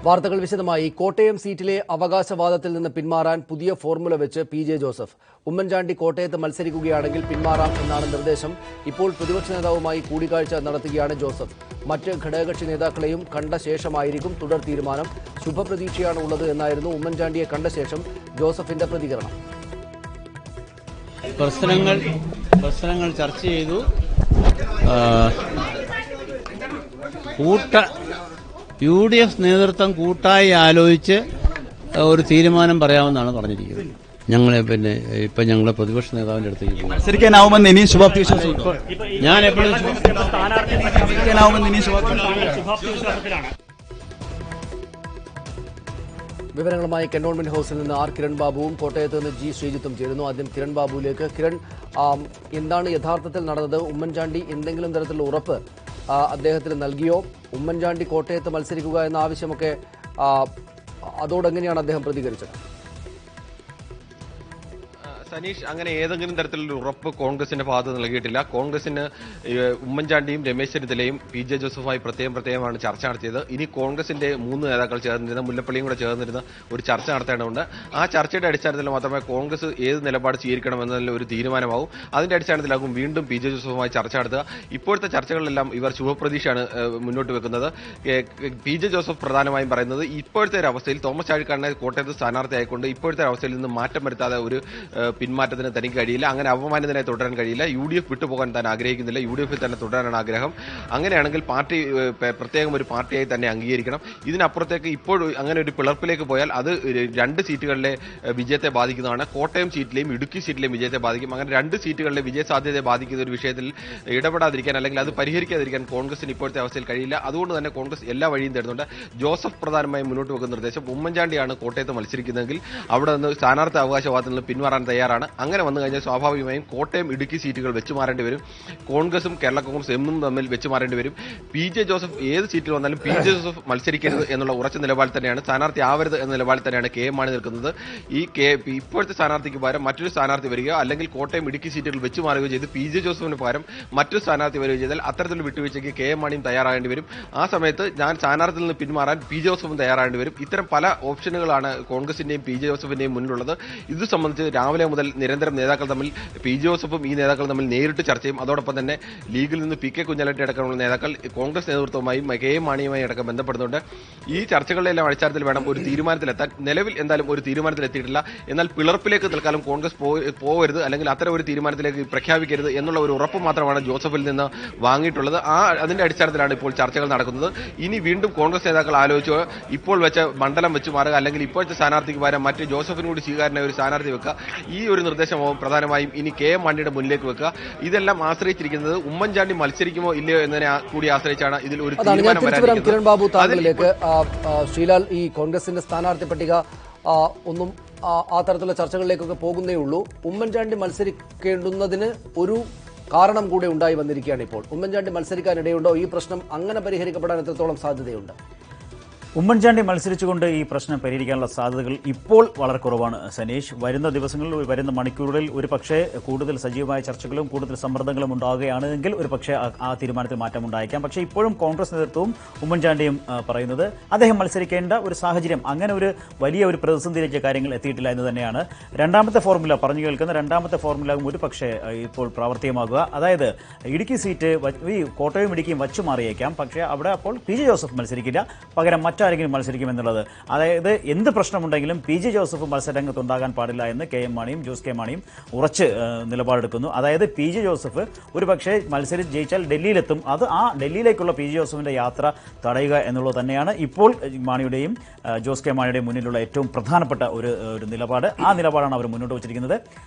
വാർത്തകൾ വിശദമായി. കോട്ടയം സീറ്റിലെ അവകാശവാദത്തിൽ നിന്ന് പിന്മാറാൻ പുതിയ ഫോർമുല വെച്ച് PJ ജോസഫ്. ഉമ്മൻചാണ്ടി കോട്ടയത്ത് മത്സരിക്കുകയാണെങ്കിൽ പിന്മാറാം എന്നാണ് നിർദ്ദേശം. ഇപ്പോൾ പ്രതിപക്ഷ നേതാവുമായി കൂടിക്കാഴ്ച നടത്തുകയാണ് ജോസഫ്. മറ്റ് ഘടകകക്ഷി നേതാക്കളെയും കണ്ട ശേഷമായിരിക്കും തുടർ തീരുമാനം. ശുഭപ്രതീക്ഷയാണ് ഉള്ളത് എന്നായിരുന്നു ഉമ്മൻചാണ്ടിയെ കണ്ട ശേഷം ജോസഫിന്റെ പ്രതികരണം. പ്രശ്നങ്ങൾ ചർച്ച ചെയ്തു. UDF നേതൃത്വം കൂട്ടായി ആലോചിച്ച് ഒരു തീരുമാനം പറയാമെന്നാണ് പറഞ്ഞിരിക്കുന്നത്. ഞങ്ങളെ ഞങ്ങളെ പ്രതിപക്ഷ നേതാവിന്റെ അടുത്തേക്ക് മത്സരിക്കാനാവുമെന്ന് ഇനിയും ശുഭാപ്തി ഞാൻ എപ്പോഴും വിവരങ്ങളുമായി കന്റോൺമെന്റ് ഹൌസിൽ നിന്ന് R. കിരൺ ബാബുവും കോട്ടയത്ത് നിന്ന് G. ശ്രീജിത്തും ചേരുന്നു. ആദ്യം കിരൺ ബാബുവിലേക്ക്. കിരൺ, എന്താണ് യഥാർത്ഥത്തിൽ നടന്നത്? ഉമ്മൻചാണ്ടി എന്തെങ്കിലും തരത്തിലുള്ള ഉറപ്പ് അദ്ദേഹത്തിന് നൽകിയോ? ഉമ്മൻചാണ്ടി കോട്ടയത്ത് മത്സരിക്കുക എന്ന ആവശ്യമൊക്കെ അതോടെങ്ങനെയാണ് അദ്ദേഹം പ്രതികരിച്ചത്? സനീഷ്, അങ്ങനെ ഏതെങ്കിലും തരത്തിലുള്ള ഉറപ്പ് കോൺഗ്രസിന്റെ ഭാഗത്ത് നൽകിയിട്ടില്ല. കോൺഗ്രസിന് ഉമ്മൻചാണ്ടിയും രമേശ് ചെന്നിത്തലയും PJ ജോസഫുമായി പ്രത്യേകമാണ് ചർച്ച നടത്തിയത്. ഇനി കോൺഗ്രസിന്റെ 3 നേതാക്കൾ ചേർന്നിരുന്ന, മുല്ലപ്പള്ളിയും കൂടെ ചേർന്നിരുന്ന ഒരു ചർച്ച നടത്തേണ്ടതുണ്ട്. ആ ചർച്ചയുടെ അടിസ്ഥാനത്തിൽ മാത്രമേ കോൺഗ്രസ് ഏത് നിലപാട് സ്വീകരിക്കണം എന്നതിൽ ഒരു തീരുമാനമാവും. അതിന്റെ അടിസ്ഥാനത്തിലാകും വീണ്ടും PJ ജോസഫുമായി ചർച്ച നടത്തുക. ഇപ്പോഴത്തെ ചർച്ചകളിലെല്ലാം ഇവർ ശുഭപ്രതീക്ഷയാണ് മുന്നോട്ട് വെക്കുന്നത്. PJ ജോസഫ് പ്രധാനമായും പറയുന്നത് ഇപ്പോഴത്തെ ഒരു അവസ്ഥയിൽ തോമസ് ചാഴിക്കാടനെ കോട്ടയത്ത് സ്ഥാനാർത്ഥിയായിക്കൊണ്ട് ഇപ്പോഴത്തെ അവസ്ഥയിൽ നിന്ന് മാറ്റം വരുത്താതെ ഒരു പിന്മാറ്റത്തിന് തനിക്ക് കഴിയില്ല. അങ്ങനെ അപമാനിതനായി തുടരാൻ കഴിയില്ല. UDF വിട്ടുപോകാൻ താൻ ആഗ്രഹിക്കുന്നില്ല. UDF തന്നെ തുടരാനാണ് ആഗ്രഹം. അങ്ങനെയാണെങ്കിൽ പാർട്ടി പ്രത്യേകം ഒരു പാർട്ടിയായി തന്നെ അംഗീകരിക്കണം. ഇതിനപ്പുറത്തേക്ക് ഇപ്പോൾ അങ്ങനെ ഒരു പിളർപ്പിലേക്ക് പോയാൽ അത് 2 സീറ്റുകളിലെ വിജയത്തെ ബാധിക്കുന്നതാണ്. കോട്ടയം സീറ്റിലെയും ഇടുക്കി സീറ്റിലെയും വിജയത്തെ ബാധിക്കും. അങ്ങനെ 2 സീറ്റുകളിലെ വിജയ സാധ്യതയെ ബാധിക്കുന്ന ഒരു വിഷയത്തിൽ ഇടപെടാതിരിക്കാൻ അല്ലെങ്കിൽ അത് പരിഹരിക്കാതിരിക്കാൻ കോൺഗ്രസിന് ഇപ്പോഴത്തെ അവസ്ഥയിൽ കഴിയില്ല. അതുകൊണ്ട് തന്നെ കോൺഗ്രസ് എല്ലാ വഴിയും തേടുന്നുണ്ട്. ജോസഫ് പ്രധാനമായും മുന്നോട്ട് വെക്കുന്ന നിർദ്ദേശം ഉമ്മൻചാണ്ടിയാണ് കോട്ടയത്ത് മത്സരിക്കുന്നതെങ്കിൽ അവിടെ നിന്ന് സ്ഥാനാർത്ഥി അവകാശവാദത്തിൽ നിന്ന് പിന്മാറാൻ തയ്യാറാണ്. അങ്ങനെ വന്നു കഴിഞ്ഞാൽ സ്വാഭാവികമായും കോട്ടയം ഇടുക്കി സീറ്റുകൾ വെച്ചു മാറേണ്ടി വരും. കോൺഗ്രസും കേരള കോൺഗ്രസ് എന്നും തമ്മിൽ വെച്ചു മാറേണ്ടി വരും. PJ ജോസഫ് ഏത് സീറ്റിൽ വന്നാലും PJ ജോസഫ് മത്സരിക്കരുത് എന്നുള്ള ഉറച്ച നിലപാടിൽ തന്നെയാണ്, സ്ഥാനാർത്ഥി ആവരുത് എന്ന നിലപാടിൽ തന്നെയാണ് KM മാണി നിൽക്കുന്നത്. ഇപ്പോഴത്തെ സ്ഥാനാർത്ഥിക്ക് പകരം മറ്റൊരു സ്ഥാനാർത്ഥി വരികയോ അല്ലെങ്കിൽ കോട്ടയം ഇടുക്കി സീറ്റുകൾ വെച്ചു മാറുകയോ ചെയ്ത് PJ ജോസഫിന് പകരം മറ്റൊരു സ്ഥാനാർത്ഥി വരികയോ ചെയ്താൽ അത്തരത്തിലുള്ള വിട്ടുവീഴ്ചയ്ക്ക് KM മാണിയും തയ്യാറാകേണ്ടി വരും. ആ സമയത്ത് ഞാൻ സ്ഥാനാർത്ഥിയിൽ നിന്ന് പിന്മാറാൻ PJ ജോസഫും തയ്യാറാകേണ്ടി വരും. ഇത്തരം പല ഓപ്ഷനുകളാണ് കോൺഗ്രസിന്റെയും PJ ജോസഫിന്റെയും മുന്നിലുള്ളത്. ഇത് സംബന്ധിച്ച് രാവിലെ മുതൽ നിരന്തരം നേതാക്കൾ തമ്മിൽ PJ ജോസഫും ഈ നേതാക്കൾ തമ്മിൽ നേരിട്ട് ചർച്ചയും അതോടൊപ്പം തന്നെ ലീഗിൽ നിന്ന് PK കുഞ്ഞാലിറ്റി അടക്കമുള്ള നേതാക്കൾ കോൺഗ്രസ് നേതൃത്വവുമായും KM മാണിയുമായി അടക്കം ബന്ധപ്പെടുന്നുണ്ട്. ഈ ചർച്ചകളിലെല്ലാം അടിസ്ഥാനത്തിൽ വേണം ഒരു തീരുമാനത്തിലെത്താൻ. നിലവിൽ എന്തായാലും ഒരു തീരുമാനത്തിലെത്തിയിട്ടില്ല. എന്നാൽ പിളർപ്പിലേക്ക് തൽക്കാലം കോൺഗ്രസ് പോകരുത് അല്ലെങ്കിൽ അത്തരം ഒരു തീരുമാനത്തിലേക്ക് പ്രഖ്യാപിക്കരുത് എന്നുള്ള ഒരു ഉറപ്പ് മാത്രമാണ് ജോസഫിൽ നിന്ന് വാങ്ങിയിട്ടുള്ളത്. അതിന്റെ അടിസ്ഥാനത്തിലാണ് ഇപ്പോൾ ചർച്ചകൾ നടക്കുന്നത്. ഇനി വീണ്ടും കോൺഗ്രസ് നേതാക്കൾ ആലോചിച്ച് ഇപ്പോൾ വെച്ച മണ്ഡലം വെച്ച് മാറുക അല്ലെങ്കിൽ ഇപ്പോഴത്തെ സ്ഥാനാർത്ഥിക്ക് പകരം മറ്റ് ജോസഫിന് കൂടി സ്വീകാര്യനായ ഒരു സ്ഥാനാർത്ഥി വെക്കുക, ഈ ഒരു നിർദ്ദേശമാവും പ്രധാനമായും ഇനി KM മാണിയുടെ മുന്നിലേക്ക് വെക്കുക. ഇതെല്ലാം ആശ്രയിച്ചിരിക്കുന്നത് ഉമ്മൻചാണ്ടി മത്സരിക്കുമോ ഇല്ലയോ എന്നതിനെ കൂടി ആശ്രയിച്ചാണ് ഇതിൽ ഒരു തീരുമാനം വരാൻ. കിരൺ ബാബു, താങ്കളിലേക്ക്. ശ്രീലാൽ, ഈ കോൺഗ്രസിന്റെ സ്ഥാനാർത്ഥി പട്ടിക ഒന്നും ആ തരത്തിലുള്ള ചർച്ചകളിലേക്കൊക്കെ പോകുന്നേ ഉള്ളൂ. ഉമ്മൻചാണ്ടി മത്സരിക്കേണ്ടുന്നതിന് ഒരു കാരണം കൂടെ ഉണ്ടായി വന്നിരിക്കുകയാണ്. ഇപ്പോൾ ഉമ്മൻചാണ്ടി മത്സരിക്കാനിടയുണ്ടോ? ഈ പ്രശ്നം അങ്ങനെ പരിഹരിക്കപ്പെടാൻ എത്രത്തോളം സാധ്യതയുണ്ട്? ഉമ്മൻചാണ്ടി മത്സരിച്ചുകൊണ്ട് ഈ പ്രശ്നം പരിഹരിക്കാനുള്ള സാധ്യതകൾ ഇപ്പോൾ വളരെ കുറവാണ് സനീഷ്. വരുന്ന ദിവസങ്ങളിൽ, വരുന്ന മണിക്കൂറുകളിൽ ഒരു പക്ഷേ കൂടുതൽ സജീവമായ ചർച്ചകളും കൂടുതൽ സമ്മർദ്ദങ്ങളും ഉണ്ടാകുകയാണെങ്കിൽ ഒരു പക്ഷേ ആ തീരുമാനത്തിൽ മാറ്റം ഉണ്ടായേക്കാം. പക്ഷേ ഇപ്പോഴും കോൺഗ്രസ് നേതൃത്വവും ഉമ്മൻചാണ്ടിയും പറയുന്നത് അദ്ദേഹം മത്സരിക്കേണ്ട ഒരു സാഹചര്യം, അങ്ങനെ ഒരു വലിയ ഒരു പ്രതിസന്ധിയിലേക്ക് കാര്യങ്ങൾ എത്തിയിട്ടില്ല എന്ന് തന്നെയാണ്. രണ്ടാമത്തെ ഫോർമുല പറഞ്ഞു കേൾക്കുന്ന രണ്ടാമത്തെ ഫോർമുല ഒരു പക്ഷേ ഇപ്പോൾ പ്രാവർത്തികമാകുക. അതായത് ഇടുക്കി സീറ്റ് ഈ കോട്ടയം ഇടുക്കിയും വച്ചു മാറിയേക്കാം. പക്ഷേ അവിടെ അപ്പോൾ PJ ജോസഫ് മത്സരിക്കില്ല, പകരം മറ്റാരെങ്കിലും മത്സരിക്കുമെന്നുള്ളത്. അതായത് എന്ത് പ്രശ്നമുണ്ടെങ്കിലും PJ ജോസഫ് മത്സരരംഗത്തുണ്ടാകാൻ പാടില്ല എന്ന് KM മാണിയും ജോസ് കെ മാണിയും ഉറച്ച് നിലപാടെടുക്കുന്നു. അതായത് PJ ജോസഫ് ഒരു പക്ഷേ മത്സരിച്ച് ജയിച്ചാൽ ഡൽഹിയിലെത്തും. ആ ഡൽഹിയിലേക്കുള്ള PJ ജോസഫിന്റെ യാത്ര തടയുക എന്നുള്ളത് തന്നെയാണ് ഇപ്പോൾ മാണിയുടെയും ജോസ് കെ മാണിയുടെയും മുന്നിലുള്ള ഏറ്റവും പ്രധാനപ്പെട്ട ഒരു നിലപാട്. ആ നിലപാടാണ് അവർ മുന്നോട്ട് വച്ചിരിക്കുന്നത്.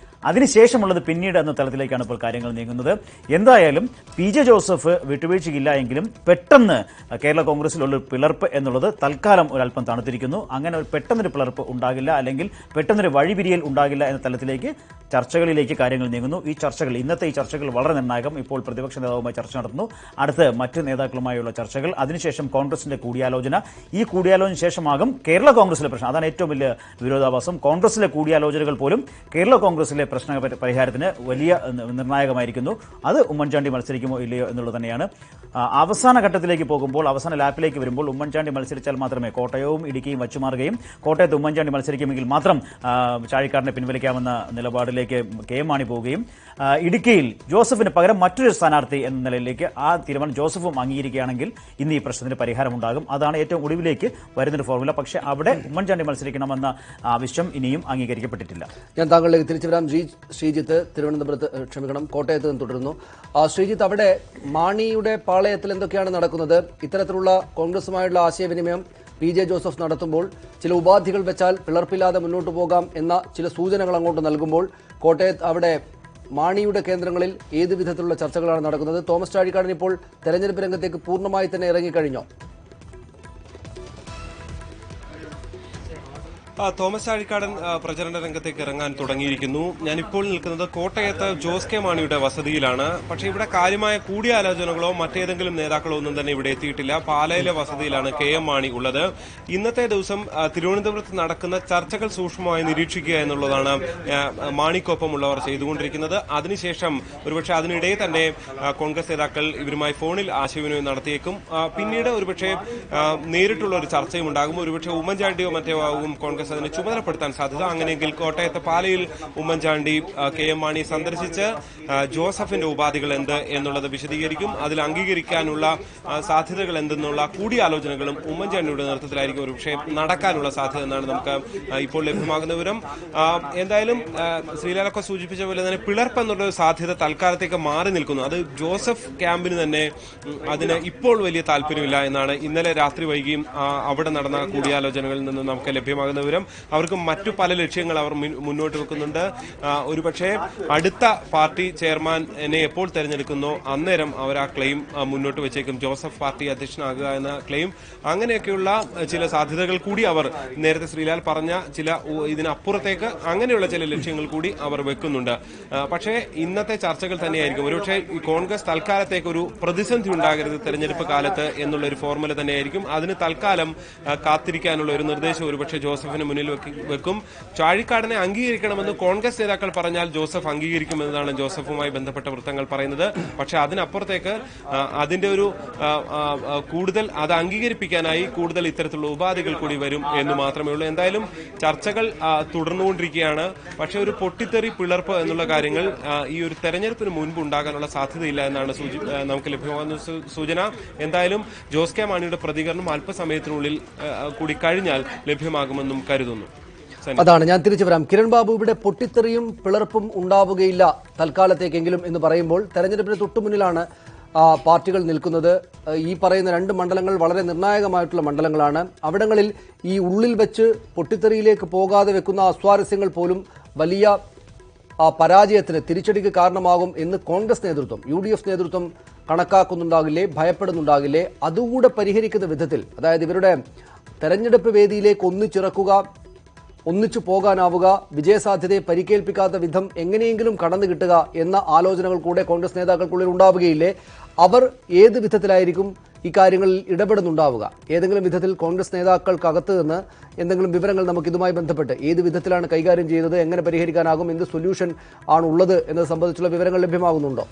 അതിനുശേഷമുള്ളത് പിന്നീട് എന്ന തലത്തിലേക്കാണ് ഇപ്പോൾ കാര്യങ്ങൾ നീങ്ങുന്നത്. എന്തായാലും PJ ജോസഫ് വിട്ടുവീഴ്ചയില്ല എങ്കിലും പെട്ടെന്ന് കേരള കോൺഗ്രസിലുള്ള പിളർപ്പ് എന്നുള്ളത് തൽക്കാലം ഒരല്പം തണുത്തിരിക്കുന്നു. അങ്ങനെ പെട്ടെന്നൊരു പിളർപ്പ് ഉണ്ടാകില്ല അല്ലെങ്കിൽ പെട്ടെന്നൊരു വഴിപിരിയൽ ഉണ്ടാകില്ല എന്ന തലത്തിലേക്ക് ചർച്ചകളിലേക്ക് കാര്യങ്ങൾ നീങ്ങുന്നു. ഇന്നത്തെ ഈ ചർച്ചകൾ വളരെ നിർണായകം. ഇപ്പോൾ പ്രതിപക്ഷ നേതാവുമായി ചർച്ച നടത്തുന്നു. അടുത്ത് മറ്റ് നേതാക്കളുമായുള്ള ചർച്ചകൾ, അതിനുശേഷം കോൺഗ്രസിന്റെ കൂടിയാലോചന. ഈ കൂടിയാലോചന ശേഷമാകും കേരള കോൺഗ്രസിലെ പ്രശ്നം. അതാണ് ഏറ്റവും വലിയ വിരോധാഭാസം. കോൺഗ്രസിലെ കൂടിയാലോചനകൾ പോലും കേരള കോൺഗ്രസിലെ പ്രശ്ന പരിഹാരത്തിന് വലിയ നിർണായകമായിരിക്കുന്നു. അത് ഉമ്മൻചാണ്ടി മത്സരിക്കുമോ ഇല്ലയോ എന്നുള്ളത് തന്നെയാണ്. അവസാന ഘട്ടത്തിലേക്ക് പോകുമ്പോൾ, അവസാന ലാപ്പിലേക്ക് വരുമ്പോൾ ഉമ്മൻചാണ്ടി മത്സരിച്ചാൽ മാത്രമേ കോട്ടയവും ഇടുക്കിയും വച്ചുമാറുകയും കോട്ടയത്ത് ഉമ്മൻചാണ്ടി മത്സരിക്കുമെങ്കിൽ മാത്രം ചാഴിക്കാടിനെ പിൻവലിക്കാമെന്ന നിലപാടിലേക്ക് കെ എം മാണി പോവുകയും ഇടുക്കിയിൽ ജോസഫിന് പകരം മറ്റൊരു സ്ഥാനാർത്ഥി എന്ന നിലയിലേക്ക് ആ തീരുമാനം ജോസഫും അംഗീകരിക്കുകയാണെങ്കിൽ ഇന്ന് ഈ പ്രശ്നത്തിന് പരിഹാരമുണ്ടാകും. അതാണ് ഏറ്റവും ഒടുവിലേക്ക് വരുന്നൊരു ഫോർമുല. പക്ഷേ അവിടെ ഉമ്മൻചാണ്ടി മത്സരിക്കണമെന്ന ആവശ്യം ഇനിയും അംഗീകരിക്കപ്പെട്ടിട്ടില്ല. ഞാൻ താങ്കളിലേക്ക് തിരിച്ചു വരാം. ശ്രീജിത്ത് കോട്ടയത്ത് നിന്ന് തുടരുന്നു. ശ്രീജിത്ത്, അവിടെ മാണിയുടെ പാളയത്തിൽ എന്തൊക്കെയാണ് നടക്കുന്നത്? ഇത്തരത്തിലുള്ള കോൺഗ്രസുമായുള്ള ആശയവിനിമയം പി ജെ ജോസഫ് നടത്തുമ്പോൾ ചില ഉപാധികൾ വെച്ചാൽ പിളർപ്പില്ലാതെ മുന്നോട്ട് പോകാം എന്ന ചില സൂചനകൾ അങ്ങോട്ട് നൽകുമ്പോൾ കോട്ടയത്ത് അവിടെ മാണിയുടെ കേന്ദ്രങ്ങളിൽ ഏത് വിധത്തിലുള്ള ചർച്ചകളാണ് നടക്കുന്നത്? തോമസ് ചാഴിക്കാടൻ ഇപ്പോൾ തെരഞ്ഞെടുപ്പ് രംഗത്തേക്ക് പൂർണ്ണമായി തന്നെ ഇറങ്ങിക്കഴിഞ്ഞോ? തോമസ് ചാഴിക്കാടൻ പ്രചരണ രംഗത്തേക്ക് ഇറങ്ങാൻ തുടങ്ങിയിരിക്കുന്നു. ഞാനിപ്പോൾ നിൽക്കുന്നത് കോട്ടയത്ത് ജോസ് കെ മാണിയുടെ വസതിയിലാണ്. പക്ഷേ ഇവിടെ കാര്യമായ കൂടിയാലോചനകളോ മറ്റേതെങ്കിലും നേതാക്കളോ ഒന്നും തന്നെ ഇവിടെ എത്തിയിട്ടില്ല. പാലയിലെ വസതിയിലാണ് കെ എം മാണി ഉള്ളത്. ഇന്നത്തെ ദിവസം തിരുവനന്തപുരത്ത് നടക്കുന്ന ചർച്ചകൾ സൂക്ഷ്മമായി നിരീക്ഷിക്കുക എന്നുള്ളതാണ് മാണിക്കൊപ്പമുള്ളവർ ചെയ്തുകൊണ്ടിരിക്കുന്നത്. അതിനുശേഷം ഒരുപക്ഷെ അതിനിടെ തന്നെ കോൺഗ്രസ് നേതാക്കൾ ഇവരുമായി ഫോണിൽ ആശയവിനിമയം നടത്തിയേക്കും. പിന്നീട് ഒരുപക്ഷെ നേരിട്ടുള്ള ഒരു ചർച്ചയും ഉണ്ടാകും. ഒരുപക്ഷെ ഉമ്മൻചാണ്ടിയോ മറ്റോ ആകും കോൺഗ്രസ് അതിനെ ചുമതലപ്പെടുത്താൻ സാധ്യത. അങ്ങനെയെങ്കിൽ കോട്ടയത്ത് പാലയിൽ ഉമ്മൻചാണ്ടി കെ എം മാണി സന്ദർശിച്ച് ജോസഫിന്റെ ഉപാധികൾ എന്ത് എന്നുള്ളത് വിശദീകരിക്കും. അതിൽ അംഗീകരിക്കാനുള്ള സാധ്യതകൾ എന്തെന്നുള്ള കൂടിയാലോചനകളും ഉമ്മൻചാണ്ടിയുടെ നേതൃത്വത്തിലായിരിക്കും ഒരുപക്ഷെ നടക്കാനുള്ള സാധ്യത എന്നാണ് നമുക്ക് ഇപ്പോൾ ലഭ്യമാകുന്ന വിവരം. എന്തായാലും ശ്രീലാലൊക്കെ സൂചിപ്പിച്ച പോലെ തന്നെ പിളർപ്പ് എന്നുള്ള സാധ്യത തൽക്കാലത്തേക്ക് മാറി നിൽക്കുന്നു. അത് ജോസഫ് ക്യാമ്പിന് തന്നെ അതിന് ഇപ്പോൾ വലിയ താല്പര്യമില്ല എന്നാണ് ഇന്നലെ രാത്രി വൈകിയും അവിടെ നടന്ന കൂടിയാലോചനകളിൽ നിന്ന് നമുക്ക് ലഭ്യമാകുന്ന വിവരം. അവർക്ക് മറ്റു പല ലക്ഷ്യങ്ങൾ അവർ മുന്നോട്ട് വെക്കുന്നുണ്ട്. ഒരുപക്ഷെ അടുത്ത പാർട്ടി ചെയർമാനെ എപ്പോൾ തെരഞ്ഞെടുക്കുന്നോ അന്നേരം അവർ ആ ക്ലെയിം മുന്നോട്ട് വെച്ചേക്കും. ജോസഫ് പാർട്ടി അധ്യക്ഷനാകുക എന്ന ക്ലെയിം. അങ്ങനെയൊക്കെയുള്ള ചില സാധ്യതകൾ കൂടി അവർ നേരത്തെ ശ്രീലാൽ പറഞ്ഞ ചില ഇതിനപ്പുറത്തേക്ക് അങ്ങനെയുള്ള ചില ലക്ഷ്യങ്ങൾ കൂടി അവർ വെക്കുന്നുണ്ട്. പക്ഷേ ഇന്നത്തെ ചർച്ചകൾ തന്നെയായിരിക്കും ഒരുപക്ഷെ കോൺഗ്രസ് തൽക്കാലത്തേക്ക് ഒരു പ്രതിസന്ധി ഉണ്ടാകരുത് തെരഞ്ഞെടുപ്പ് കാലത്ത് എന്നുള്ള ഒരു ഫോർമുല തന്നെയായിരിക്കും. അതിന് തൽക്കാലം കാത്തിരിക്കാനുള്ള ഒരു നിർദ്ദേശം ഒരുപക്ഷെ ജോസഫിന് മുന്നിൽ വെക്കും. ചാഴിക്കാടനെ അംഗീകരിക്കണമെന്ന് കോൺഗ്രസ് നേതാക്കൾ പറഞ്ഞാൽ ജോസഫ് അംഗീകരിക്കുമെന്നതാണ് ജോസഫുമായി ബന്ധപ്പെട്ട വൃത്തങ്ങൾ പറയുന്നത്. പക്ഷെ അതിനപ്പുറത്തേക്ക് അതിന്റെ ഒരു കൂടുതൽ അത് അംഗീകരിപ്പിക്കാനായി കൂടുതൽ ഇത്തരത്തിലുള്ള ഉപാധികൾ കൂടി വരും എന്ന് മാത്രമേ ഉള്ളൂ. എന്തായാലും ചർച്ചകൾ തുടർന്നുകൊണ്ടിരിക്കുകയാണ്. പക്ഷെ ഒരു പൊട്ടിത്തെറി പിളർപ്പ് എന്നുള്ള കാര്യങ്ങൾ ഈ ഒരു തെരഞ്ഞെടുപ്പിന് മുൻപ് ഉണ്ടാകാനുള്ള സാധ്യതയില്ല എന്നാണ് നമുക്ക് ലഭ്യമാകുന്ന സൂചന. എന്തായാലും ജോസ് കെ മാണിയുടെ പ്രതികരണം അല്പസമയത്തിനുള്ളിൽ കൂടി കഴിഞ്ഞാൽ ലഭ്യമാകുമെന്നും കരുതുന്നു. അതാണ് ഞാൻ തിരിച്ചു വരാം. കിരൺ ബാബു, ഇവിടെ പൊട്ടിത്തെറിയും പിളർപ്പും ഉണ്ടാവുകയില്ല തൽക്കാലത്തേക്കെങ്കിലും എന്ന് പറയുമ്പോൾ തെരഞ്ഞെടുപ്പിന് തൊട്ടുമുന്നിലാണ് പാർട്ടികൾ നിൽക്കുന്നത്. ഈ പറയുന്ന രണ്ട് മണ്ഡലങ്ങൾ വളരെ നിർണായകമായിട്ടുള്ള മണ്ഡലങ്ങളാണ്. അവിടങ്ങളിൽ ഈ ഉള്ളിൽ വെച്ച് പൊട്ടിത്തെറിയിലേക്ക് പോകാതെ വെക്കുന്ന അസ്വാരസ്യങ്ങൾ പോലും വലിയ പരാജയത്തിന് തിരിച്ചടിക്ക് കാരണമാകും എന്ന് കോൺഗ്രസ് നേതൃത്വം, UDF നേതൃത്വം കണക്കാക്കുന്നുണ്ടാകില്ലേ, ഭയപ്പെടുന്നുണ്ടാകില്ലേ? അതുകൂടെ പരിഹരിക്കുന്ന വിധത്തിൽ, അതായത് ഇവരുടെ തെരഞ്ഞെടുപ്പ് വേദിയിലേക്ക് ഒന്നിച്ചു പോകാനാവുക, വിജയസാധ്യതയെ പരിക്കേൽപ്പിക്കാത്ത വിധം എങ്ങനെയെങ്കിലും കടന്നു കിട്ടുക എന്ന ആലോചനകൾ കൂടെ കോൺഗ്രസ് നേതാക്കൾക്കുള്ളിൽ ഉണ്ടാവുകയില്ലേ? അവർ ഏത് വിധത്തിലായിരിക്കും ഇക്കാര്യങ്ങളിൽ ഇടപെടുന്നുണ്ടാവുക? ഏതെങ്കിലും വിധത്തിൽ കോൺഗ്രസ് നേതാക്കൾക്കകത്ത് നിന്ന് എന്തെങ്കിലും വിവരങ്ങൾ നമുക്ക് ഇതുമായി ബന്ധപ്പെട്ട് ഏത് വിധത്തിലാണ് കൈകാര്യം ചെയ്യുന്നത്, എങ്ങനെ പരിഹരിക്കാനാകും, എന്ത് സൊല്യൂഷൻ ആണുള്ളത് എന്നത് സംബന്ധിച്ചുള്ള വിവരങ്ങൾ ലഭ്യമാകുന്നുണ്ടോ?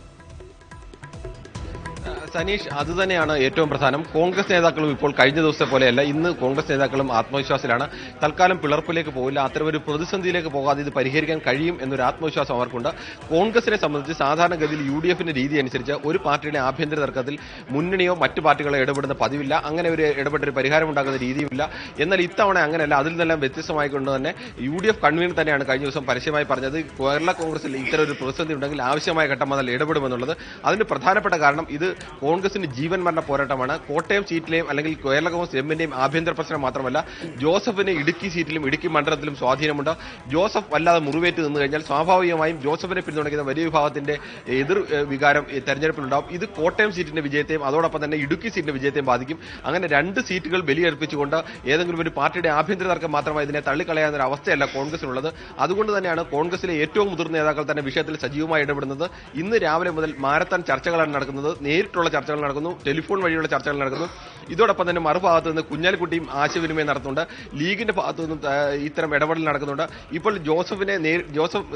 സനീഷ്, അതുതന്നെയാണ് ഏറ്റവും പ്രധാനം. കോൺഗ്രസ് നേതാക്കളും ഇപ്പോൾ കഴിഞ്ഞ ദിവസത്തെ പോലെയല്ല. ഇന്ന് കോൺഗ്രസ് നേതാക്കളും ആത്മവിശ്വാസത്തിലാണ്. തൽക്കാലം പിളർപ്പിലേക്ക് പോകില്ല, അത്തരമൊരു പ്രതിസന്ധിയിലേക്ക് പോകാതെ ഇത് പരിഹരിക്കാൻ കഴിയും എന്നൊരു ആത്മവിശ്വാസം അവർക്കുണ്ട്. കോൺഗ്രസിനെ സംബന്ധിച്ച് സാധാരണഗതിയിൽ UDFന്റെ രീതി അനുസരിച്ച് ഒരു പാർട്ടിയുടെ ആഭ്യന്തര തർക്കത്തിൽ മുന്നണിയോ മറ്റു പാർട്ടികളോ ഇടപെടുന്ന പതിവില്ല. അങ്ങനെ ഒരു ഇടപെട്ടൊരു പരിഹാരം ഉണ്ടാകുന്ന രീതിയുമില്ല. എന്നാൽ ഇത്തവണ അങ്ങനെയല്ല. അതിൽ നിന്നെല്ലാം വ്യത്യസ്തമായിക്കൊണ്ട് തന്നെ UDF കൺവീനർ തന്നെയാണ് കഴിഞ്ഞ ദിവസം പരസ്യമായി പറഞ്ഞത് കേരള കോൺഗ്രസിൽ ഇത്തരം ഒരു പ്രതിസന്ധി ഉണ്ടെങ്കിൽ ആവശ്യമായ ഘട്ടം മുതൽ ഇടപെടുമെന്നുള്ളത്. അതിന് പ്രധാനപ്പെട്ട കാരണം ഇത് കോൺഗ്രസിന് ജീവൻ മരണ പോരാട്ടമാണ്. കോട്ടയം സീറ്റിലെയും അല്ലെങ്കിൽ കേരള കോൺഗ്രസ് എമ്മിന്റെയും ആഭ്യന്തര പ്രശ്നം മാത്രമല്ല, ജോസഫിന് ഇടുക്കി സീറ്റിലും ഇടുക്കി മണ്ഡലത്തിലും സ്വാധീനമുണ്ട്. ജോസഫ് വല്ലാതെ മുറിവേറ്റ് നിന്ന് കഴിഞ്ഞാൽ സ്വാഭാവികമായും ജോസഫിനെ പിന്തുണയ്ക്കുന്ന വലിയ വിഭാഗത്തിന്റെ എതിർ വികാരം തെരഞ്ഞെടുപ്പിലുണ്ടാവും. ഇത് കോട്ടയം സീറ്റിന്റെ വിജയത്തെയും അതോടൊപ്പം തന്നെ ഇടുക്കി സീറ്റിന്റെ വിജയത്തെയും ബാധിക്കും. അങ്ങനെ 2 സീറ്റുകൾ ബലിയർപ്പിച്ചുകൊണ്ട് ഏതെങ്കിലും ഒരു പാർട്ടിയുടെ ആഭ്യന്തര തർക്കം മാത്രമായി ഇതിനെ തള്ളിക്കളയാവുന്ന ഒരു അവസ്ഥയല്ല കോൺഗ്രസിനുള്ളത്. അതുകൊണ്ട് തന്നെയാണ് കോൺഗ്രസിലെ ഏറ്റവും മുതിർന്ന നേതാക്കൾ തന്നെ വിഷയത്തിൽ സജീവമായി ഇടപെടുന്നത്. ഇന്ന് രാവിലെ മുതൽ മാരത്തൺ ചർച്ചകളാണ് നടക്കുന്നത്. നേരിട്ടുള്ള ചർച്ചകൾ നടക്കുന്നു, ടെലിഫോൺ വഴിയുള്ള ചർച്ചകൾ നടക്കുന്നു. ഇതോടൊപ്പം തന്നെ മറുഭാഗത്ത് നിന്ന് കുഞ്ഞാലിക്കുട്ടിയും ആശയവിനിമയം നടത്തുന്നുണ്ട്. ലീഗിന്റെ ഭാഗത്തു നിന്നും ഇത്തരം ഇടപെടൽ നടക്കുന്നുണ്ട്. ഇപ്പോൾ ജോസഫ്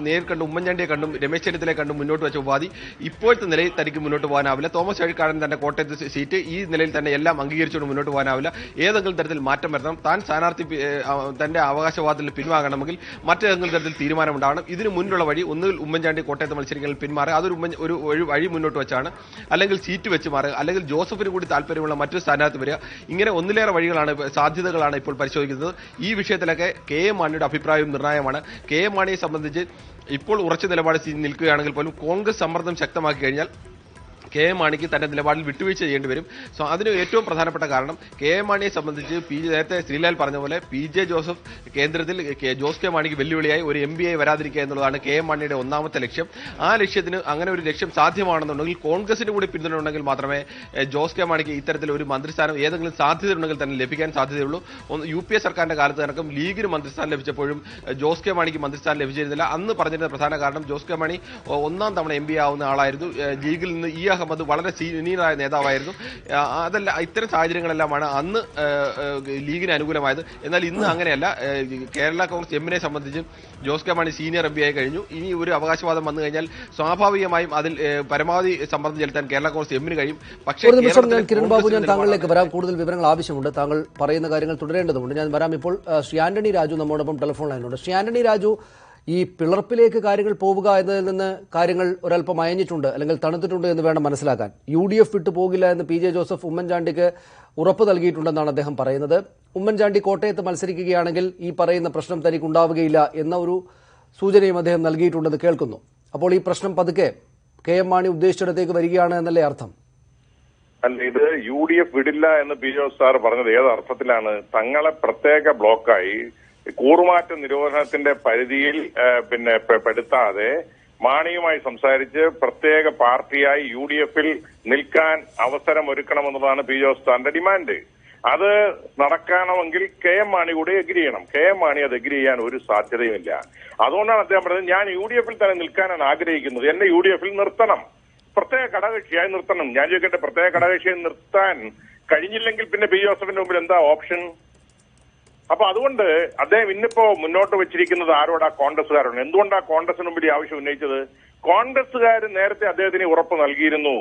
നേരിൽ കണ്ടും ഉമ്മൻചാണ്ടിയെ കണ്ടും രമേശ് ചെന്നിത്തലയെ കണ്ടും മുന്നോട്ട് വെച്ച ഉപാധി ഇപ്പോഴത്തെ നിലയിൽ തനിക്ക് മുന്നോട്ട് പോകാനാവില്ല. തോമസ് ചാഴിക്കാടൻ തന്നെ കോട്ടയത്ത് സീറ്റ് ഈ നിലയിൽ തന്നെ എല്ലാം അംഗീകരിച്ചുകൊണ്ട് മുന്നോട്ട് പോകാനാവില്ല. ഏതെങ്കിലും തരത്തിൽ മാറ്റം വരുത്തണം. താൻ സ്ഥാനാർത്ഥി തന്റെ അവകാശവാദത്തിൽ പിൻവാങ്ങണമെങ്കിൽ മറ്റേതെങ്കിലും തരത്തിൽ തീരുമാനമുണ്ടാകണം. ഇതിന് മുന്നിലുള്ള വഴി ഒന്നുകിൽ ഉമ്മൻചാണ്ടി കോട്ടയത്ത് മത്സരിക്കൽ പിന്മാറുക, അതൊരു വഴി മുന്നോട്ട് വെച്ചാണ്, അല്ലെങ്കിൽ സീറ്റ് വെച്ച് മാറുക, അല്ലെങ്കിൽ ജോസഫിന് കൂടി താല്പര്യമുള്ള മറ്റൊരു സ്ഥാനാർത്ഥി വരിക. ഇങ്ങനെ ഒന്നിലേറെ വഴികളാണ്, സാധ്യതകളാണ് ഇപ്പോൾ പരിശോധിക്കുന്നത്. ഈ വിഷയത്തിലൊക്കെ കെ എം മാണിയുടെ അഭിപ്രായവും നിർണായകമാണ്. കെ എം മാണിയെ സംബന്ധിച്ച് ഇപ്പോൾ ഉറച്ച നിലപാട് നിൽക്കുകയാണെങ്കിൽ പോലും കോൺഗ്രസ് സമ്മർദ്ദം ശക്തമാക്കി കഴിഞ്ഞാൽ കെ എം മാണിക്ക് തന്റെ നിലപാടിൽ വിട്ടുവീഴ്ച ചെയ്യേണ്ടി വരും. സോ അതിന് ഏറ്റവും പ്രധാനപ്പെട്ട കാരണം കെ എം മാണിയെ സംബന്ധിച്ച് നേരത്തെ ശ്രീലാൽ പറഞ്ഞ പോലെ PJ ജോസഫ് കേന്ദ്രത്തിൽ ജോസ് കെ മാണിക്ക് വെല്ലുവിളിയായി ഒരു MP ആയി വരാതിരിക്കുക എന്നുള്ളതാണ് കെ എം മാണിയുടെ ഒന്നാമത്തെ ലക്ഷ്യം. ആ ലക്ഷ്യത്തിന് അങ്ങനെ ഒരു ലക്ഷ്യം സാധ്യമാണെന്നുണ്ടെങ്കിൽ കോൺഗ്രസിന് കൂടി പിന്തുണ ഉണ്ടെങ്കിൽ മാത്രമേ ജോസ് കെ മാണിക്ക് ഇത്തരത്തിൽ ഒരു മന്ത്രിസ്ഥാനം ഏതെങ്കിലും സാധ്യത ഉണ്ടെങ്കിൽ തന്നെ ലഭിക്കാൻ സാധ്യതയുള്ളൂ. UPA സർക്കാരിന്റെ കാലത്ത് നടക്കും ലീഗിന് മന്ത്രിസ്ഥാനം ലഭിച്ചപ്പോഴും ജോസ് കെ മാണിക്ക് മന്ത്രിസ്ഥാനം ലഭിച്ചിരുന്നില്ല. അന്ന് പറഞ്ഞിരുന്ന പ്രധാന കാരണം ജോസ് കെ മാണി 1ാം തവണ MP ആവുന്ന ആളായിരുന്നു. ലീഗിൽ നിന്ന് അഹമ്മദ് വളരെ സീനിയറായ നേതാവായിരുന്നു. അതല്ല, ഇത്തരം സാഹചര്യങ്ങളെല്ലാമാണ് അന്ന് ലീഗിന് അനുകൂലമായത്. എന്നാൽ ഇന്ന് അങ്ങനെയല്ല. കേരള കോൺഗ്രസ് എമ്മിനെ സംബന്ധിച്ച് Jose K Mani senior MP ആയി കഴിഞ്ഞു. ഇനി ഒരു അവകാശവാദം വന്നു കഴിഞ്ഞാൽ സ്വാഭാവികമായും അതിൽ പരമാവധി സമ്മർദ്ദം ചെലുത്താൻ കേരള കോൺഗ്രസ് എമ്മിന് കഴിയും. പക്ഷേ കിരൺ ബാബു, ഞാൻ താങ്കളിലേക്ക് വരാം. കൂടുതൽ വിവരങ്ങൾ ആവശ്യമുണ്ട്. താങ്കൾ പറയുന്ന കാര്യങ്ങൾ തുടരേണ്ടതുണ്ട്. ഞാൻ വരാം. ഇപ്പോൾ ശ്രീ ആന്റണി രാജു നമ്മോടൊപ്പം ടെലിഫോൺ ലൈനിലുണ്ട്. ശ്രീ ആന്റണി രാജു, ഈ പിളർപ്പിലേക്ക് കാര്യങ്ങൾ പോവുക എന്നതിൽ നിന്ന് കാര്യങ്ങൾ ഒരല്പം അയഞ്ഞിട്ടുണ്ട്, അല്ലെങ്കിൽ തണുത്തിട്ടുണ്ട് എന്ന് വേണം മനസ്സിലാക്കാൻ. UDF വിട്ടു പോകില്ല എന്ന് PJ ജോസഫ് ഉമ്മൻചാണ്ടിക്ക് ഉറപ്പ് നൽകിയിട്ടുണ്ടെന്നാണ് അദ്ദേഹം പറയുന്നത്. ഉമ്മൻചാണ്ടി കോട്ടയത്ത് മത്സരിക്കുകയാണെങ്കിൽ ഈ പറയുന്ന പ്രശ്നം തനിക്കുണ്ടാവുകയില്ല എന്ന ഒരു സൂചനയും അദ്ദേഹം നൽകിയിട്ടുണ്ടെന്ന് കേൾക്കുന്നു. അപ്പോൾ ഈ പ്രശ്നം പതുക്കെ KM മാണി ഉദ്ദേശിച്ചിടത്തേക്ക് വരികയാണ് എന്നല്ലേ അർത്ഥം? അല്ല, ഇത് UDF വിടില്ല എന്ന് PJ ജോസഫ് സാർ പറഞ്ഞത് ഏത് അർത്ഥത്തിലാണ്? തങ്ങളെ പ്രത്യേക ബ്ലോക്കായി കൂറുമാറ്റ നിരോധനത്തിന്റെ പരിധിയിൽ പെടുത്താതെ മാണിയുമായി സംസാരിച്ച് പ്രത്യേക പാർട്ടിയായി UDF-ൽ നിൽക്കാൻ അവസരം ഒരുക്കണമെന്നതാണ് PJ ജോസഫ് സാറിന്റെ ഡിമാൻഡ്. അത് നടക്കണമെങ്കിൽ KM മാണി കൂടി എഗ്രി ചെയ്യണം. KM മാണി അത് എഗ്രി ചെയ്യാൻ ഒരു സാധ്യതയുമില്ല. അതുകൊണ്ടാണ് അദ്ദേഹം പറഞ്ഞത് ഞാൻ UDF-ൽ തന്നെ നിൽക്കാനാണ് ആഗ്രഹിക്കുന്നത്, എന്നെ UDF-ൽ നിർത്തണം, പ്രത്യേക ഘടകകക്ഷിയായി നിർത്തണം. ഞാൻ ചോദിക്കട്ടെ, പ്രത്യേക ഘടകകക്ഷിയായി നിർത്താൻ കഴിഞ്ഞില്ലെങ്കിൽ പിന്നെ PJ ജോസഫിന്റെ മുമ്പിൽ എന്താ ഓപ്ഷൻ? അപ്പൊ അതുകൊണ്ട് അദ്ദേഹം ഇന്നിപ്പോ മുന്നോട്ട് വെച്ചിരിക്കുന്നത് ആരോടാ? കോൺഗ്രസുകാരോട്. എന്തുകൊണ്ടാ കോൺഗ്രസിന് മുമ്പിൽ ഈ ആവശ്യം ഉന്നയിച്ചത്? കോൺഗ്രസുകാർ നേരത്തെ അദ്ദേഹത്തിന് ഉറപ്പ് നൽകിയിരുന്നു.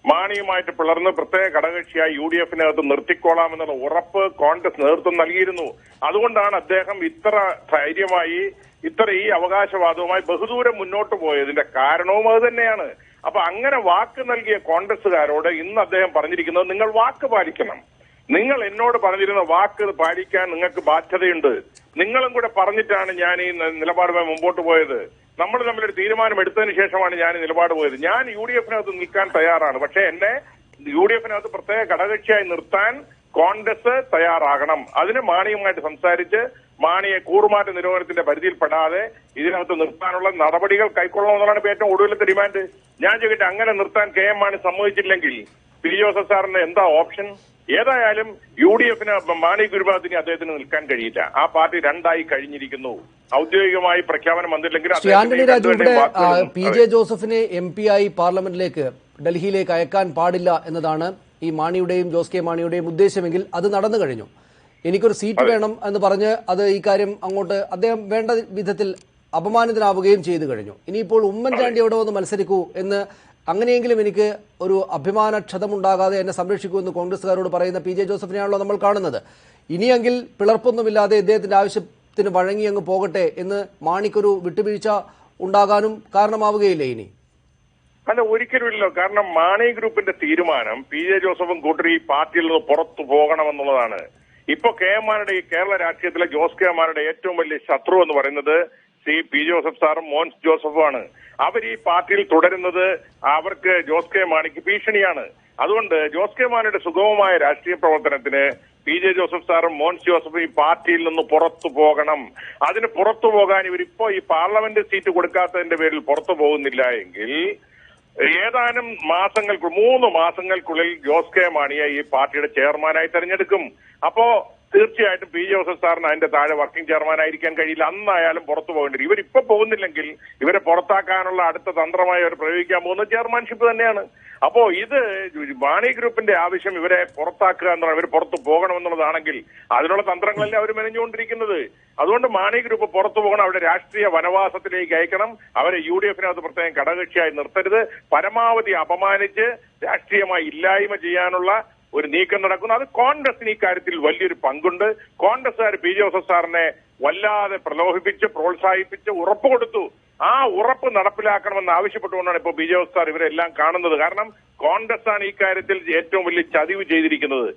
മാണിയുമായിട്ട് പിളർന്ന് പ്രത്യേക ഘടകകക്ഷിയായി UDF-നകത്ത് നിർത്തിക്കോളാമെന്നുള്ള ഉറപ്പ് കോൺഗ്രസ് നേതൃത്വം നൽകിയിരുന്നു. അതുകൊണ്ടാണ് അദ്ദേഹം ഇത്ര ധൈര്യമായി ഈ അവകാശവാദവുമായി ബഹുദൂരം മുന്നോട്ട് പോയതിന്റെ കാരണവും അത് തന്നെയാണ്. അപ്പൊ അങ്ങനെ വാക്ക് നൽകിയ കോൺഗ്രസുകാരോട് ഇന്ന് അദ്ദേഹം പറഞ്ഞിരിക്കുന്നത് നിങ്ങൾ വാക്ക് പാലിക്കണം. നിങ്ങൾ എന്നോട് പറഞ്ഞിരുന്ന വാക്ക് പാലിക്കാൻ നിങ്ങൾക്ക് ബാധ്യതയുണ്ട്. നിങ്ങളും കൂടെ പറഞ്ഞിട്ടാണ് ഞാൻ ഈ നിലപാടുമായി മുമ്പോട്ട് പോയത്. നമ്മൾ തമ്മിലൊരു തീരുമാനം എടുത്തതിന് ശേഷമാണ് ഞാൻ ഈ നിലപാട് പോയത്. ഞാൻ UDF-നകത്ത് നിൽക്കാൻ തയ്യാറാണ്. പക്ഷെ എന്നെ UDF-നകത്ത് പ്രത്യേക ഘടകകക്ഷിയായി നിർത്താൻ കോൺഗ്രസ് തയ്യാറാകണം. അതിന് മാണിയുമായിട്ട് സംസാരിച്ച് മാണിയെ കൂറുമാറ്റ നിരോധനത്തിന്റെ പരിധിയിൽപ്പെടാതെ ഇതിനകത്ത് നിർത്താനുള്ള നടപടികൾ കൈക്കൊള്ളണമെന്നുള്ളതാണ് ഏറ്റവും ഒടുവിലത്തെ ഡിമാൻഡ്. ഞാൻ ചോദിക്കട്ടെ, അങ്ങനെ നിർത്താൻ KM മാണി സമ്മതിച്ചില്ലെങ്കിൽ PJ ജോസഫ് സാറിന് എന്താ ഓപ്ഷൻ? ഏതായാലും UDF-ന് മാണി ഗുരുബാദിന് അദ്ദേഹത്തിന് നിൽക്കാൻ കഴിയില്ല. ആ പാർട്ടി രണ്ടായി കഴിഞ്ഞിരിക്കുന്നു. ഔദ്യോഗികമായി പ്രഖ്യാപനം വന്നില്ലെങ്കിൽ ശ്രീ ആന്റണി രാജു, ഇവിടെ PJ ജോസഫിനെ MP ആയി പാർലമെന്റിലേക്ക് ഡൽഹിയിലേക്ക് അയക്കാൻ പാടില്ല എന്നതാണ് ഈ മാണിയുടെയും ജോസ് കെ മാണിയുടെയും ഉദ്ദേശമെങ്കിൽ അത് നടന്നു കഴിഞ്ഞു. എനിക്കൊരു സീറ്റ് വേണം എന്ന് പറഞ്ഞ് അത് ഈ കാര്യം അങ്ങോട്ട് അദ്ദേഹം വേണ്ട വിധത്തിൽ അപമാനിതനാവുകയും ചെയ്തു കഴിഞ്ഞു. ഇനിയിപ്പോൾ ഉമ്മൻചാണ്ടി എവിടെ വന്ന് മത്സരിക്കൂ എന്ന്, അങ്ങനെയെങ്കിലും എനിക്ക് ഒരു അഭിമാനക്ഷതമുണ്ടാകാതെ എന്നെ സംരക്ഷിക്കുമെന്ന് കോൺഗ്രസുകാരോട് പറയുന്ന PJ ജോസഫിനെയാണല്ലോ നമ്മൾ കാണുന്നത്. ഇനിയെങ്കിൽ പിളർപ്പൊന്നുമില്ലാതെ ഇദ്ദേഹത്തിന്റെ ആവശ്യത്തിന് വഴങ്ങി അങ്ങ് പോകട്ടെ എന്ന് മാണിക്കൊരു വിട്ടുവീഴ്ച ഉണ്ടാകാനും കാരണമാവുകയില്ലേ ഇനി? അല്ല, ഒരിക്കലുമില്ലല്ലോ. കാരണം മാണി ഗ്രൂപ്പിന്റെ തീരുമാനം PJ ജോസഫും കൂട്ടർ ഈ പാർട്ടിയിൽ നിന്ന് പുറത്തു പോകണമെന്നുള്ളതാണ്. ഇപ്പൊ KM മാണിയുടെ ഈ കേരള രാഷ്ട്രീയത്തിലെ ജോസ് കെ മാണിയുടെ ഏറ്റവും വലിയ ശത്രു എന്ന് പറയുന്നത് PJ ജോസഫ് സാറും മോൻസ് ജോസഫുമാണ്. അവർ ഈ പാർട്ടിയിൽ തുടരുന്നത് അവർക്ക് ജോസ് കെ മാണിക്ക് ഭീഷണിയാണ്. അതുകൊണ്ട് ജോസ് കെ മാണിയുടെ സുഗമമായ രാഷ്ട്രീയ പ്രവർത്തനത്തിന് PJ ജോസഫ് സാറും മോൻസ് ജോസഫും ഈ പാർട്ടിയിൽ നിന്ന് പുറത്തു പോകണം. അതിന് പുറത്തു പോകാൻ ഇവരിപ്പോ ഈ പാർലമെന്റ് സീറ്റ് കൊടുക്കാത്തതിന്റെ പേരിൽ പുറത്തു പോകുന്നില്ല എങ്കിൽ ഏതാനും മാസങ്ങൾക്ക് 3 മാസങ്ങൾക്കുള്ളിൽ ജോസ് കെ മാണിയെ ഈ പാർട്ടിയുടെ ചെയർമാനായി തെരഞ്ഞെടുക്കും. അപ്പോ തീർച്ചയായിട്ടും PJ ജോസഫ് സാറിന് അതിന്റെ താഴെ വർക്കിംഗ് ചെയർമാനായിരിക്കാൻ കഴിയില്ല. അന്നായാലും പുറത്തു പോകേണ്ടി വരും. ഇവരിപ്പോ പോകുന്നില്ലെങ്കിൽ ഇവരെ പുറത്താക്കാനുള്ള അടുത്ത തന്ത്രമായി അവർ പ്രയോഗിക്കാൻ പോകുന്നത് ചെയർമാൻഷിപ്പ് തന്നെയാണ്. അപ്പോ ഇത് മാണി ഗ്രൂപ്പിന്റെ ആവശ്യം ഇവരെ പുറത്താക്കുക എന്നാണ്, ഇവർ പുറത്തു പോകണമെന്നുള്ളതാണെങ്കിൽ അതിനുള്ള തന്ത്രങ്ങളല്ലേ അവർ മെനഞ്ഞുകൊണ്ടിരിക്കുന്നത്. അതുകൊണ്ട് മാണി ഗ്രൂപ്പ് പുറത്തു പോകണം, അവരുടെ രാഷ്ട്രീയ വനവാസത്തിലേക്ക് അയക്കണം. അവരെ UDF-നകത്ത് പ്രത്യേകം ഘടകകക്ഷിയായി നിർത്തരുത്. പരമാവധി അപമാനിച്ച് രാഷ്ട്രീയമായി ഇല്ലായ്മ ചെയ്യാനുള്ള ഒരു നീക്കം നടക്കുന്നു. അത് കോൺഗ്രസിന് ഇക്കാര്യത്തിൽ വലിയൊരു പങ്കുണ്ട്. കോൺഗ്രസുകാർ PJ ജോസഫ് സാറിനെ വല്ലാതെ പ്രലോഭിപ്പിച്ച് പ്രോത്സാഹിപ്പിച്ച് ഉറപ്പ് കൊടുത്തു. ആ ഉറപ്പ് നടപ്പിലാക്കണമെന്ന് ആവശ്യപ്പെട്ടുകൊണ്ടാണ് ഇപ്പോൾ PJ ജോസഫ് സാർ ഇവരെല്ലാം കാണുന്നത്. കാരണം കോൺഗ്രസ് ആണ് ഈ കാര്യത്തിൽ ഏറ്റവും വലിയ ചതിവ് ചെയ്തിരിക്കുന്നത്.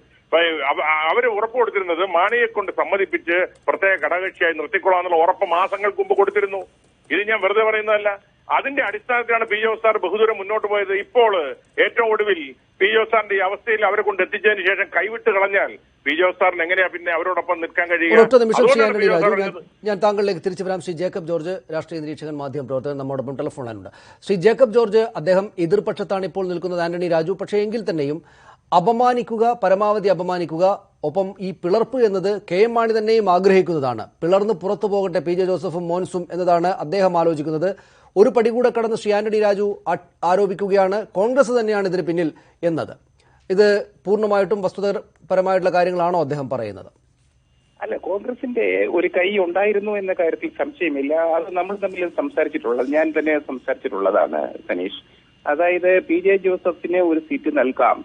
അവര് ഉറപ്പ് കൊടുത്തിരുന്നത് മാണിയെ കൊണ്ട് സമ്മതിപ്പിച്ച് പ്രത്യേക ഘടകകക്ഷിയായി നിർത്തിക്കൊള്ളാന്നുള്ള ഉറപ്പ് മാസങ്ങൾക്ക് മുമ്പ് കൊടുത്തിരുന്നു. ഇത് ഞാൻ വെറുതെ പറയുന്നതല്ല. അതിന്റെ അടിസ്ഥാനത്തിലാണ് PJ ജോസഫ് സാർ ബഹുദൂരം മുന്നോട്ട് പോയത്. ഇപ്പോൾ ഏറ്റവും ഒടുവിൽ PJ ജോസഫ് സാറിന്റെ ഈ അവസ്ഥയിൽ അവരെ കൊണ്ട് എത്തിച്ചതിന് ശേഷം കൈവിട്ട് കളഞ്ഞാൽ PJ ജോസഫ് സാറിന് എങ്ങനെയാ പിന്നെ അവരോടൊപ്പം നിൽക്കാൻ കഴിയുക? ഞാൻ താങ്കളിലേക്ക് തിരിച്ചു വരാം. ശ്രീ ജേക്കബ് ജോർജ്, രാഷ്ട്രീയ നിരീക്ഷകൻ, മാധ്യമ പ്രവർത്തകൻ, നമ്മോടൊപ്പം ടെലിഫോൺ ലൈനുണ്ട്. ശ്രീ ജേക്കബ് ജോർജ്, അദ്ദേഹം എതിർപക്ഷത്താണ് ഇപ്പോൾ നിൽക്കുന്നത്, ആന്റണി രാജു. പക്ഷേ എങ്കിൽ തന്നെയും അപമാനിക്കുക, പരമാവധി അപമാനിക്കുക, ഒപ്പം ഈ പിളർപ്പ് എന്നത് KM മാണി തന്നെയും ആഗ്രഹിക്കുന്നതാണ്. പിളർന്ന് പുറത്തു പോകട്ടെ PJ ജോസഫും മോൻസും എന്നതാണ് അദ്ദേഹം ആലോചിക്കുന്നത്. ഒരു പടി കൂടെ കടന്ന് ശ്രീ ആന്റണി രാജു ആരോപിക്കുകയാണ് കോൺഗ്രസ് തന്നെയാണ് ഇതിന് പിന്നിൽ എന്നത്. ഇത് പൂർണ്ണമായിട്ടും വസ്തുതാപരമായിട്ടുള്ള കാര്യങ്ങളാണോ അദ്ദേഹം പറയുന്നത്? അല്ല, കോൺഗ്രസിന്റെ ഒരു കൈ ഉണ്ടായിരുന്നു എന്ന കാര്യത്തിൽ സംശയമില്ല. അത് നമ്മൾ തമ്മിൽ സംസാരിച്ചിട്ടുള്ളത്, ഞാൻ തന്നെ സംസാരിച്ചിട്ടുള്ളതാണ് സനീഷ്. അതായത് PJ ജോസഫിന് ഒരു സീറ്റ് നൽകാം,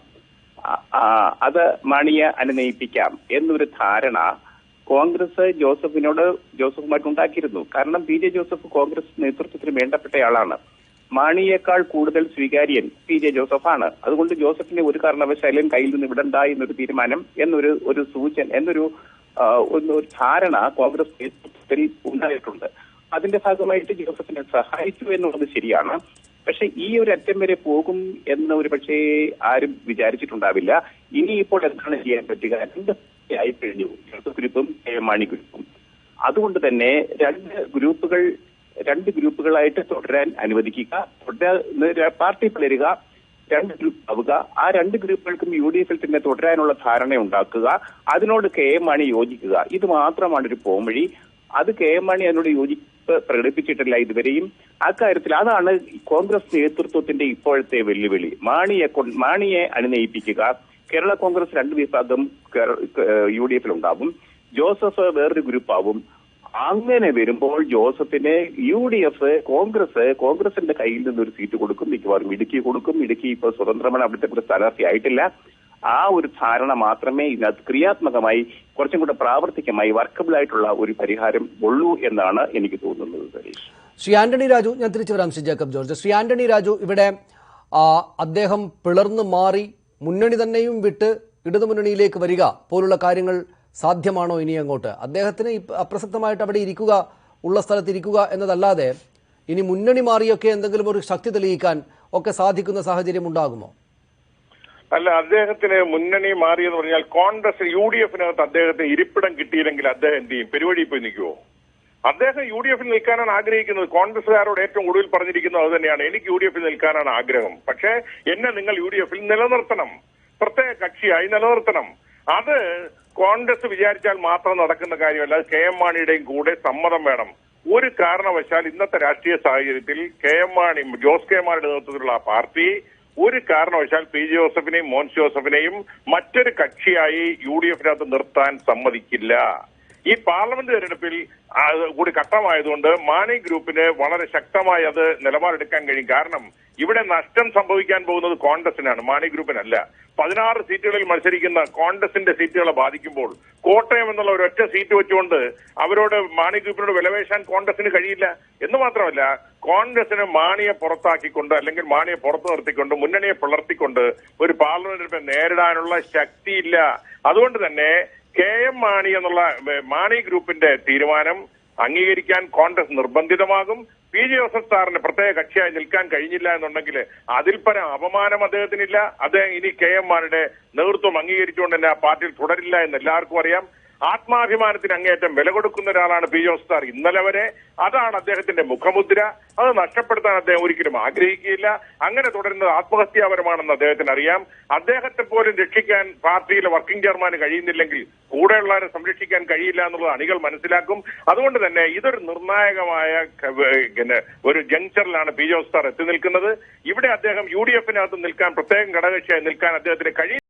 അത് മാണിയെ അനുനയിപ്പിക്കാം എന്നൊരു ധാരണ കോൺഗ്രസ് ജോസഫുമായിട്ടുണ്ടാക്കിയിരുന്നു. കാരണം PJ ജോസഫ് കോൺഗ്രസ് നേതൃത്വത്തിന് വേണ്ടപ്പെട്ടയാളാണ്. മാണിയേക്കാൾ കൂടുതൽ സ്വീകാര്യൻ PJ ജോസഫാണ്. അതുകൊണ്ട് ജോസഫിനെ ഒരു കാരണവശാലും കയ്യിൽ നിന്ന് വിടണ്ട എന്നൊരു തീരുമാനം എന്നൊരു സൂചന എന്നൊരു ധാരണ കോൺഗ്രസ് നേതൃത്വത്തിൽ ഉണ്ടായിട്ടുണ്ട്. അതിന്റെ ഭാഗമായിട്ട് ജോസഫിനെ സഹായിച്ചു എന്നുള്ളത് ശരിയാണ്. പക്ഷെ ഈ ഒരു അറ്റം വരെ പോകും എന്ന് ഒരു പക്ഷേ ആരും വിചാരിച്ചിട്ടുണ്ടാവില്ല. ഇനിയിപ്പോൾ എന്താണ് ചെയ്യാൻ പറ്റുക? ആയി കഴിഞ്ഞു ജോസഫ് ഗ്രൂപ്പും മാണി ഗ്രൂപ്പും. അതുകൊണ്ട് തന്നെ രണ്ട് ഗ്രൂപ്പുകളായിട്ട് തുടരാൻ അനുവദിക്കുക, പാർട്ടി പിളരുക, 2 ഗ്രൂപ്പ് ആവുക. ആ 2 ഗ്രൂപ്പുകൾക്കും UDF-ൽ തന്നെ തുടരാനുള്ള ധാരണ ഉണ്ടാക്കുക. അതിനോട് KM മാണി യോജിക്കുക. ഇത് മാത്രമാണ് ഒരു പോംവഴി. അത് KM മാണി അതിനോട് യോജിപ്പ് പ്രകടിപ്പിച്ചിട്ടില്ല ഇതുവരെയും. അക്കാര്യത്തിൽ അതാണ് കോൺഗ്രസ് നേതൃത്വത്തിന്റെ ഇപ്പോഴത്തെ വെല്ലുവിളി. മാണിയെ അനുനയിപ്പിക്കുക. കേരള കോൺഗ്രസ് 2 വിഭാഗം UDF-ൽ ഉണ്ടാവും. ജോസഫ് വേറൊരു ഗ്രൂപ്പാവും. അങ്ങനെ വരുമ്പോൾ ജോസഫിന് UDF കോൺഗ്രസിന്റെ കയ്യിൽ നിന്നൊരു സീറ്റ് കൊടുക്കും, മിക്കവാറും ഇടുക്കി കൊടുക്കും. ഇടുക്കി ഇപ്പോൾ സ്വതന്ത്രമാണ്, അവിടുത്തെ ഒരു സ്ഥാനാർത്ഥി ആയിട്ടില്ല. ആ ഒരു ധാരണ മാത്രമേ ഇതിനകത്ത് ക്രിയാത്മകമായി കുറച്ചും കൂടെ പ്രാവർത്തികമായി വർക്കബിൾ ആയിട്ടുള്ള ഒരു പരിഹാരം ഉള്ളൂ എന്നാണ് എനിക്ക് തോന്നുന്നത്. സരീഷ്, ശ്രീ ആന്റണി രാജു, ഞാൻ തിരിച്ചു വരാം. ശ്രീ ജേക്കബ് ജോർജ്, ശ്രീ ആന്റണി രാജു, ഇവിടെ അദ്ദേഹം പിളർന്നു മാറി മുന്നണി തന്നെയും വിട്ട് ഇടതുമുന്നണിയിലേക്ക് വരിക പോലുള്ള കാര്യങ്ങൾ സാധ്യമാണോ ഇനി അങ്ങോട്ട്? അദ്ദേഹത്തിന് അപ്രസക്തമായിട്ട് അവിടെ ഇരിക്കുക, ഉള്ള സ്ഥലത്ത് ഇരിക്കുക എന്നതല്ലാതെ ഇനി മുന്നണി മാറിയൊക്കെ എന്തെങ്കിലും ഒരു ശക്തി തെളിയിക്കാൻ ഒക്കെ സാധിക്കുന്ന സാഹചര്യം ഉണ്ടാകുമോ? അല്ല, അദ്ദേഹത്തിന് മുന്നണി മാറിയെന്ന് പറഞ്ഞാൽ കോൺഗ്രസ് UDF-നകത്ത് അദ്ദേഹത്തിന് ഇരിപ്പിടം കിട്ടിയില്ലെങ്കിൽ അദ്ദേഹം എന്ത് ചെയ്യും? പെരുവഴി പോയി നിൽക്കുവോ? അദ്ദേഹം UDF-ൽ നിൽക്കാനാണ് ആഗ്രഹിക്കുന്നത്. കോൺഗ്രസുകാരോട് ഏറ്റവും ഒടുവിൽ പറഞ്ഞിരിക്കുന്നത് അത് തന്നെയാണ്, എനിക്ക് UDF-ൽ നിൽക്കാനാണ് ആഗ്രഹം. പക്ഷേ എന്നെ നിങ്ങൾ UDF-ൽ നിലനിർത്തണം, പ്രത്യേക കക്ഷിയായി നിലനിർത്തണം. അത് കോൺഗ്രസ് വിചാരിച്ചാൽ മാത്രം നടക്കുന്ന കാര്യമല്ല. അത് KM മാണിയുടെയും കൂടെ സമ്മതം വേണം. ഒരു കാരണവശാൽ ഇന്നത്തെ രാഷ്ട്രീയ സാഹചര്യത്തിൽ ജോസ് കെ മാണിയുടെ നേതൃത്വത്തിലുള്ള ആ പാർട്ടി ഒരു കാരണവശാൽ PJ ജോസഫിനെയും മോൻസ് ജോസഫിനെയും മറ്റൊരു കക്ഷിയായി UDF-നകത്ത് നിർത്താൻ സമ്മതിക്കില്ല. ഈ പാർലമെന്റ് തെരഞ്ഞെടുപ്പിൽ കൂടി ഘട്ടമായതുകൊണ്ട് മാണി ഗ്രൂപ്പിന് വളരെ ശക്തമായി അത് നിലപാടെടുക്കാൻ കഴിയും. കാരണം ഇവിടെ നഷ്ടം സംഭവിക്കാൻ പോകുന്നത് കോൺഗ്രസിനാണ്, മാണി ഗ്രൂപ്പിനല്ല. 16 സീറ്റുകളിൽ മത്സരിക്കുന്ന കോൺഗ്രസിന്റെ സീറ്റുകളെ ബാധിക്കുമ്പോൾ കോട്ടയം എന്നുള്ള ഒരൊറ്റ സീറ്റ് വെച്ചുകൊണ്ട് അവരോട് മാണി ഗ്രൂപ്പിനോട് വിലപേശാൻ കോൺഗ്രസിന് കഴിയില്ല. എന്ന് മാത്രമല്ല, കോൺഗ്രസിന് മാണിയെ പുറത്താക്കിക്കൊണ്ട് അല്ലെങ്കിൽ മാണിയെ പുറത്തു നിർത്തിക്കൊണ്ട് മുന്നണിയെ പിളർത്തിക്കൊണ്ട് ഒരു പാർലമെന്റ് നേരിടാനുള്ള ശക്തിയില്ല. അതുകൊണ്ട് തന്നെ KM മാണി എന്നുള്ള മാണി ഗ്രൂപ്പിന്റെ തീരുമാനം അംഗീകരിക്കാൻ കോൺഗ്രസ് നിർബന്ധിതമാകും. പി ജെ ജോസഫ് സാറിന് പ്രത്യേക കക്ഷിയായി നിൽക്കാൻ കഴിഞ്ഞില്ല എന്നുണ്ടെങ്കിൽ അതിൽ പരം അപമാനം അദ്ദേഹത്തിനില്ല. അദ്ദേഹം ഇനി കെ എം മാണിയുടെ നേതൃത്വം അംഗീകരിച്ചുകൊണ്ട് തന്നെ ആ പാർട്ടിയിൽ തുടരില്ല എന്ന് എല്ലാവർക്കും അറിയാം. ആത്മാഭിമാനത്തിന് അങ്ങേയറ്റം വില കൊടുക്കുന്ന ഒരാളാണ് പി ജോസഫ് സാർ ഇന്നലെ വരെ. അതാണ് അദ്ദേഹത്തിന്റെ മുഖമുദ്ര. അത് നഷ്ടപ്പെടുത്താൻ അദ്ദേഹം ഒരിക്കലും ആഗ്രഹിക്കുകയില്ല. അങ്ങനെ തുടരുന്നത് ആത്മഹത്യാപരമാണെന്ന് അദ്ദേഹത്തിന് അറിയാം. അദ്ദേഹത്തെ പോലും രക്ഷിക്കാൻ പാർട്ടിയിലെ വർക്കിംഗ് ചെയർമാന് കഴിയുന്നില്ലെങ്കിൽ കൂടെയുള്ളവരെ സംരക്ഷിക്കാൻ കഴിയില്ല എന്നുള്ളത് അണികൾ മനസ്സിലാക്കും. അതുകൊണ്ട് തന്നെ ഇതൊരു നിർണായകമായ ഒരു ജങ്ഷനിലാണ് പി ജോസഫ് സാർ എത്തി നിൽക്കുന്നത്. ഇവിടെ അദ്ദേഹം UDF-നകത്ത് നിൽക്കാൻ പ്രത്യേകം ഘടകകക്ഷിയായി നിൽക്കാൻ അദ്ദേഹത്തിന് കഴിയും.